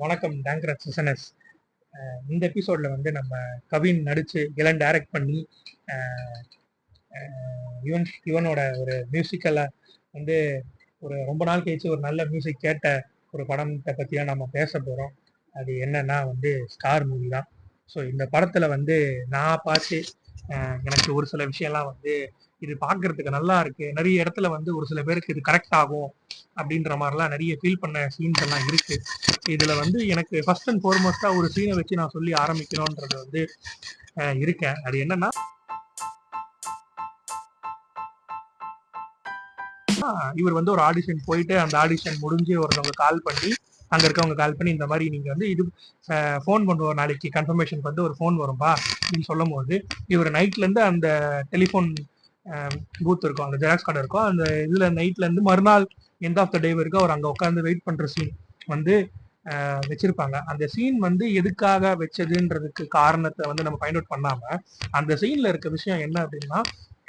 வணக்கம் டேங்க்ரட் சிசனஸ். இந்த எபிசோட்ல வந்து நம்ம கவின் நடிச்சு இளன் டைரக்ட் பண்ணி இவனோட ஒரு மியூசிக்கலா வந்து ஒரு ரொம்ப நாள் கழிச்சு ஒரு நல்ல மியூசிக் கேட்ட ஒரு படத்தை பத்தி தான் நம்ம பேச போறோம். அது என்னன்னா வந்து ஸ்டார் மூவி தான். ஸோ இந்த படத்துல வந்து நான் பார்த்து எனக்கு ஒரு சில விஷயம்லாம் வந்து இது பார்க்கறதுக்கு நல்லா இருக்கு, நிறைய இடத்துல வந்து ஒரு சில பேருக்கு இது கரெக்ட் ஆகும் அப்படின்ற மாதிரிலாம் நிறைய ஃபீல் பண்ண சீன்ஸ் எல்லாம் இருக்கு. இதுல வந்து எனக்கு ஃபர்ஸ்ட் அண்ட் ஃபார்மோஸ்டா ஒரு சீனை வச்சு நான் சொல்லி ஆரம்பிக்கணும்ன்றது வந்து இருக்கேன். அது என்னன்னா, இவர் வந்து ஒரு ஆடிஷன் போயிட்டு அந்த ஆடிஷன் முடிஞ்சு ஒருத்தவங்க கால் பண்ணி அங்க இருக்கவங்க கால் பண்ணி இந்த மாதிரி நீங்க வந்து இது ஃபோன் பண்ணுவோம், நாளைக்கு கன்ஃபர்மேஷனுக்கு வந்து ஒரு ஃபோன் வரும்பா அப்படின்னு சொல்லும் போது இவர் நைட்ல இருந்து அந்த டெலிஃபோன் பூத் இருக்கும், அந்த ஜெராக்ஸ் கார்டு இருக்கும், அந்த இதுல நைட்ல இருந்து மறுநாள் எண்ட் ஆஃப் த டே வரைக்கும் அவர் அங்க உட்காந்து வெயிட் பண்ற சீன் வந்து வச்சிருப்பாங்க. அந்த சீன் வந்து எதுக்காக வச்சதுன்றதுக்கு காரணத்தை வந்து நம்ம ஃபைண்ட் அவுட் பண்ணாம அந்த சீன்ல இருக்க விஷயம் என்ன அப்படின்னா,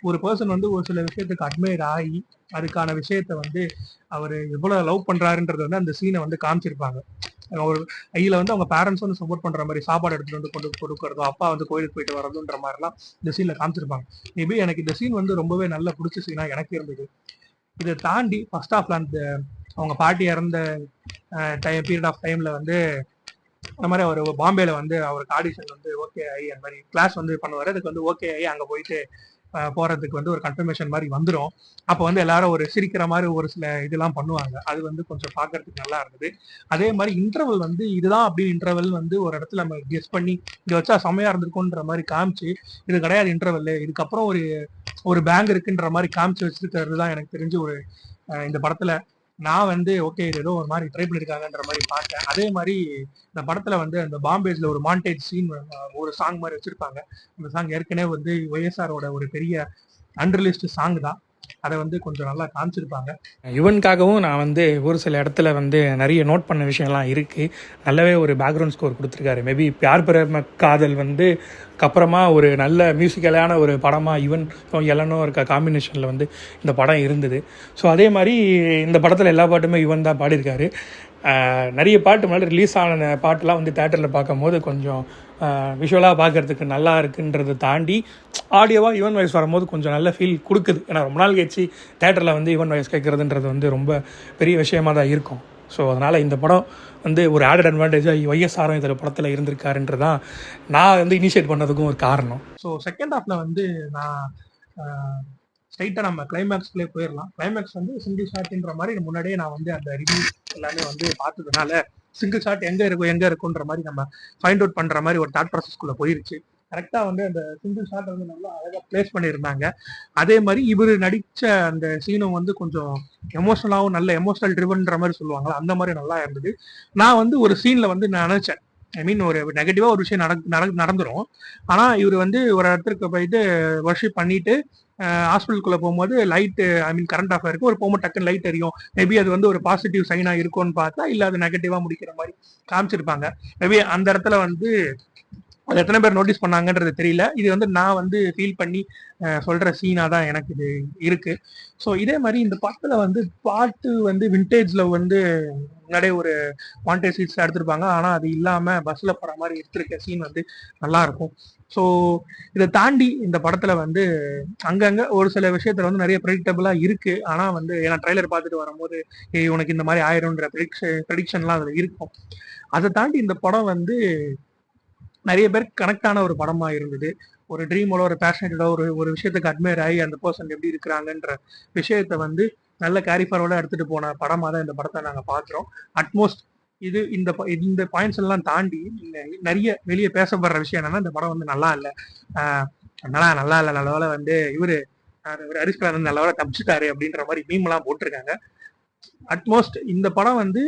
ஒரு பர்சன் வந்து ஒரு சில விஷயத்துக்கு அட்மையர் ஆகி அதுக்கான விஷயத்த வந்து அவர் எவ்வளவு லவ் பண்றாருன்றது வந்து அந்த சீனை வந்து காமிச்சிருப்பாங்க. ஒரு கையில வந்து அவங்க பேரண்ட்ஸ் வந்து சப்போர்ட் பண்ற மாதிரி சாப்பாடு எடுத்துட்டு வந்து கொண்டு கொடுக்கறதோ, அப்பா வந்து கோயிலுக்கு போயிட்டு வரதுன்ற மாதிரிலாம் இந்த சீன்ல காமிச்சிருப்பாங்க. மேபி எனக்கு இந்த சீன் வந்து ரொம்பவே நல்ல பிடிச்ச சீனா எனக்கு இருந்தது. இதை தாண்டி ஃபர்ஸ்ட் ஆஃப்ல அந்த அவங்க பாட்டி இறந்த பீரியட் ஆஃப் டைம்ல வந்து அந்த மாதிரி அவர் பாம்பேல வந்து அவருக்கு ஆடிஷன் வந்து ஓகே ஆகி அந்த மாதிரி கிளாஸ் வந்து பண்ணுவார். அதுக்கு வந்து ஓகே ஆகி அங்கே போயிட்டு போறதுக்கு வந்து ஒரு கன்ஃபர்மேஷன் மாதிரி வந்துடும். அப்போ வந்து எல்லாரும் ஒரு சிரிக்கிற மாதிரி ஒரு சில இதெல்லாம் பண்ணுவாங்க. அது வந்து கொஞ்சம் பார்க்கறதுக்கு நல்லா இருந்தது. அதே மாதிரி இன்டர்வல் வந்து இதுதான் அப்படி இன்டர்வல் வந்து ஒரு இடத்துல நம்ம கெஸ் பண்ணி இங்க வச்சா செம்மையா இருந்திருக்கும்ன்ற மாதிரி காமிச்சு, இது கிடையாது இன்டர்வல், இதுக்கப்புறம் ஒரு ஒரு பேங்க் இருக்குன்ற மாதிரி காமிச்சு வச்சிருக்கிறது தான் எனக்கு தெரிஞ்சு ஒரு இந்த படத்துல நான் வந்து ஓகே இது ஏதோ ஒரு மாதிரி ட்ரை பண்ணியிருக்காங்கன்ற மாதிரி பார்த்தேன். அதே மாதிரி இந்த படத்துல வந்து அந்த பாம்பேஸ்ல ஒரு மாண்டேஜ் சீன் ஒரு சாங் மாதிரி வச்சிருப்பாங்க. அந்த சாங் ஏற்கனவே வந்து ஒய்எஸ்ஆரோட ஒரு பெரிய அன்ரிலீஸ்டு சாங் தான். அதை வந்து கொஞ்சம் நல்லா காமிச்சிருப்பாங்க. யுவனுக்காகவும் நான் வந்து ஒரு சில இடத்துல வந்து நிறைய நோட் பண்ண விஷயம்லாம் இருக்குது. நல்லாவே ஒரு பேக்ரவுண்ட் ஸ்கோர் கொடுத்துருக்காரு. மேபி பியார் பிரேம காதல் வந்து அப்புறமா ஒரு நல்ல மியூசிக்கலான ஒரு படமாக யுவன் எல்லனும் இருக்க காம்பினேஷனில் வந்து இந்த படம் இருந்தது. ஸோ அதே மாதிரி இந்த படத்தில் எல்லா பாட்டுமே யுவன் தான் பாடியிருக்காரு. நிறைய பாட்டு முன்னாடி ரிலீஸ் ஆன பாட்டுலாம் வந்து தேட்டரில் பார்க்கும்போது கொஞ்சம் விஷுவலாக பார்க்குறதுக்கு நல்லா இருக்குன்றதை தாண்டி ஆடியோவாக யுவன் வாய்ஸ் வரும்போது கொஞ்சம் நல்ல ஃபீல் கொடுக்குது. ஏன்னா ரொம்ப நாள் கழிச்சு தேட்டரில் வந்து யுவன் வாய்ஸ் கேட்குறதுன்றது வந்து ரொம்ப பெரிய விஷயமாக தான் இருக்கும். ஸோ அதனால் இந்த படம் வந்து ஒரு ஆடட் அட்வான்டேஜாக ஒய்எஸ்ஆரும் இதில் படத்தில் இருந்திருக்காருன்றதான் நான் வந்து இனிஷியேட் பண்ணதுக்கும் ஒரு காரணம். ஸோ செகண்ட் ஹாஃப்ல வந்து நான் ஸ்ட்ரைட்டாக நம்ம கிளைமேக்ஸ்லேயே போயிடலாம். கிளைமேக்ஸ் வந்து சிங்கிள் ஷாட்ன்ற மாதிரி முன்னாடியே நான் வந்து அந்த ரிவ்யூ எல்லாமே வந்து பார்த்ததுனால சிங்கிள் ஷாட் எங்கே இருக்குன்ற மாதிரி நம்ம ஃபைண்ட் அவுட் பண்ணுற மாதிரி ஒரு தாட் ப்ராசஸ்க்குள்ளே போயிருச்சு. கரெக்டாக வந்து அந்த சிங்கிள் ஷாட் வந்து நல்லா அழகாக பிளேஸ் பண்ணியிருந்தாங்க. அதே மாதிரி இவர் நடித்த அந்த சீனும் வந்து கொஞ்சம் எமோஷனலாகவும் நல்ல எமோஷனல் ட்ரிவன்ற மாதிரி சொல்லுவாங்களா, அந்த மாதிரி நல்லா இருந்தது. நான் வந்து ஒரு சீனில் வந்து நான் நினச்சேன், ஐ மீன் ஒரு நெகட்டிவாக ஒரு விஷயம் நடந்துடும். ஆனால் இவர் வந்து ஒரு இடத்துக்கு போயிட்டு வர்ஷிப் பண்ணிட்டு ஹாஸ்பிட்டலுக்குள்ள போகும்போது லைட்டு ஐ மீன் கரண்ட் ஆஃப் ஆயிருக்கு, ஒரு போகும்போது டக்குன்னு லைட் எரியும். மேபி அது வந்து ஒரு பாசிட்டிவ் சைனா இருக்கும்னு பார்த்தா இல்லை அது நெகட்டிவா முடிக்கிற மாதிரி காமிச்சிருப்பாங்க. மேபி அந்த இடத்துல வந்து அது எத்தனை பேர் நோட்டீஸ் பண்ணாங்கன்றது தெரியல. இது வந்து நான் வந்து ஃபீல் பண்ணி சொல்ற சீனா தான் எனக்கு இது இருக்கு. ஸோ இதே மாதிரி இந்த படத்துல வந்து பாட்டு வந்து விண்டேஜ்ல வந்து முன்னாடியே ஒரு மாண்டேஜ் சீட்ஸ் எடுத்திருப்பாங்க. ஆனா அது இல்லாம பஸ்ல போற மாதிரி எடுத்திருக்க சீன் வந்து நல்லா இருக்கும். ஸோ இதை தாண்டி இந்த படத்துல வந்து அங்கங்க ஒரு சில விஷயத்துல வந்து நிறைய ப்ரெடிக்டபிளா இருக்கு. ஆனா வந்து ஏன்னா ட்ரைலர் பார்த்துட்டு வரும்போது உனக்கு இந்த மாதிரி ஆயிரும்ன்ற ப்ரெடிக்ஷன்லாம் அதுல இருக்கும். அதை தாண்டி இந்த படம் வந்து நிறைய பேருக்கு கனெக்ட் ஆன ஒரு படமா இருந்தது. ஒரு ட்ரீமோட ஒரு பேஷனேட்டோட ஒரு ஒரு விஷயத்துக்கு அட்மையர் ஆகி அந்த பர்சன் எப்படி இருக்கிறாங்கன்ற விஷயத்த வந்து நல்ல கேரி ஃபார்வர்டா எடுத்துட்டு போன படமா தான் இந்த படத்தை நாங்க பாக்குறோம். அட்மோஸ்ட் இது இந்த பாயிண்ட்ஸ் எல்லாம் தாண்டி நிறைய வெளியே பேசப்படுற விஷயம் என்னன்னா, இந்த படம் வந்து நல்லா இல்லை, நல்லா இல்லை, நல்லவேளை வந்து இவரு ஹரிஷ்கர் வந்து நல்லவேளை தப்பிச்சுட்டாரு அப்படின்ற மாதிரி மீம் எல்லாம் போட்டிருக்காங்க. அட்மோஸ்ட் இந்த படம் வந்து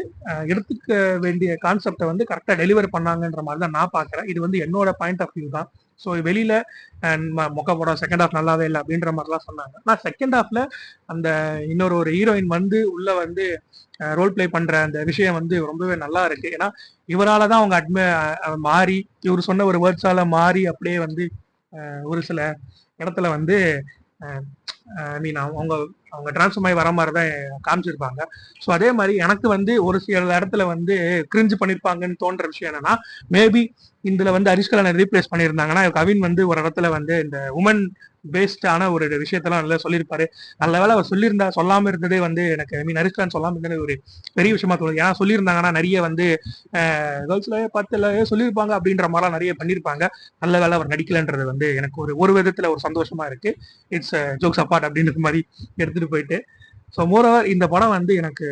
எடுத்துக்க வேண்டிய கான்செப்டை வந்து கரெக்டா டெலிவர் பண்ணாங்கன்ற மாதிரி தான் நான் பாக்குறேன். இது வந்து என்னோட பாயிண்ட் ஆஃப் வியூ தான். ஸோ வெளியில மொக்க படம் செகண்ட் ஹாஃப் நல்லாவே இல்லை அப்படின்ற மாதிரிலாம் சொன்னாங்க. நான் செகண்ட் ஹாஃப்ல அந்த ஒரு ஹீரோயின் வந்து உள்ள வந்து ரோல் பிளே பண்ற அந்த விஷயம் வந்து ரொம்பவே நல்லா இருக்கு. ஏன்னா இவராலதான் அவங்க மாறி இவர் சொன்ன ஒரு வேர்ட்ஸால மாறி அப்படியே வந்து ஒரு சில இடத்துல வந்து ஐ மீன் அவங்க அவங்க டிரான்ஸ்ஃபார்ம் ஆகி வர மாதிரி தான் காமிச்சிருப்பாங்க. ஸோ அதே மாதிரி எனக்கு வந்து ஒரு சில இடத்துல வந்து கிரிஞ்சு பண்ணியிருப்பாங்கன்னு தோன்ற விஷயம் என்னன்னா, மேபி இதுல வந்து ஹரிஷ்கலனை ரீப்ளேஸ் பண்ணியிருந்தாங்கன்னா கவின் வந்து ஒரு இடத்துல வந்து இந்த உமன் பேஸ்டான ஒரு விஷயத்தெல்லாம் நல்லா சொல்லியிருப்பாரு. நல்ல வேலை அவர் சொல்லியிருந்தா சொல்லாம இருந்ததே வந்து எனக்கு ஐ மீன் ஹரிஷ்கலன் சொல்லாம இருந்தது ஒரு பெரிய விஷயமா தோணுது. ஏன்னா சொல்லியிருந்தாங்கன்னா நிறைய வந்து கேர்ள்ஸ்ல 10ல சொல்லியிருப்பாங்க அப்படின்ற மாதிரிலாம் நிறைய பண்ணியிருப்பாங்க. நல்ல வேலை அவர் நடிக்கலன்றது வந்து எனக்கு ஒரு விதத்துல ஒரு சந்தோஷமா இருக்கு. இட்ஸ் ஜோக்ஸ் அப்பார்ட் அப்படின்ற மாதிரி எடுத்துட்டு போயிட்டு. ஸோ மோரோவர் இந்த படம் வந்து எனக்கு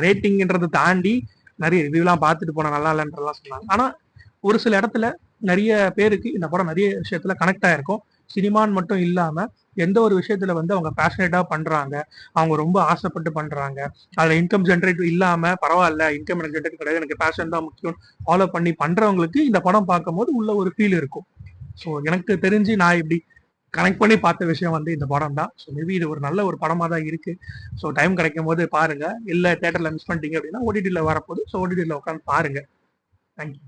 ரேட்டிங்ன்றதை தாண்டி நிறைய ரிவ்யூலாம் பார்த்துட்டு போன நல்லா இல்லைன்றலாம் சொன்னாங்க. ஆனா ஒரு சில இடத்துல நிறைய பேருக்கு இந்த படம் நிறைய விஷயத்துல கனெக்ட் ஆயிருக்கும். சினிமான்னு மட்டும் இல்லாம எந்த ஒரு விஷயத்துல வந்து அவங்க பேஷனேட்டா பண்றாங்க, அவங்க ரொம்ப ஆசைப்பட்டு பண்றாங்க, அதுல இன்கம் ஜென்ரேட் இல்லாம பரவாயில்ல, இன்கம் எனக்கு ஜென்ரேட் கிடையாது, எனக்கு பேஷன் தான் முக்கியம் ஃபாலோ பண்ணி பண்றவங்களுக்கு இந்த படம் பார்க்கும்போது உள்ள ஒரு ஃபீல் இருக்கும். ஸோ எனக்கு தெரிஞ்சு நான் இப்படி கனெக்ட் பண்ணி பார்த்த விஷயம் வந்து இந்த படம் தான். ஸோ மேபி இது ஒரு நல்ல ஒரு படமா தான் இருக்கு. ஸோ டைம் கிடைக்கும் போது பாருங்க. இல்ல தியேட்டர்ல மிஸ் பண்ணிட்டீங்க அப்படின்னா ஓடிடியில் வரப்போகுது. ஸோ ஓடிடியில் உட்காந்து பாருங்க. தேங்க்யூ.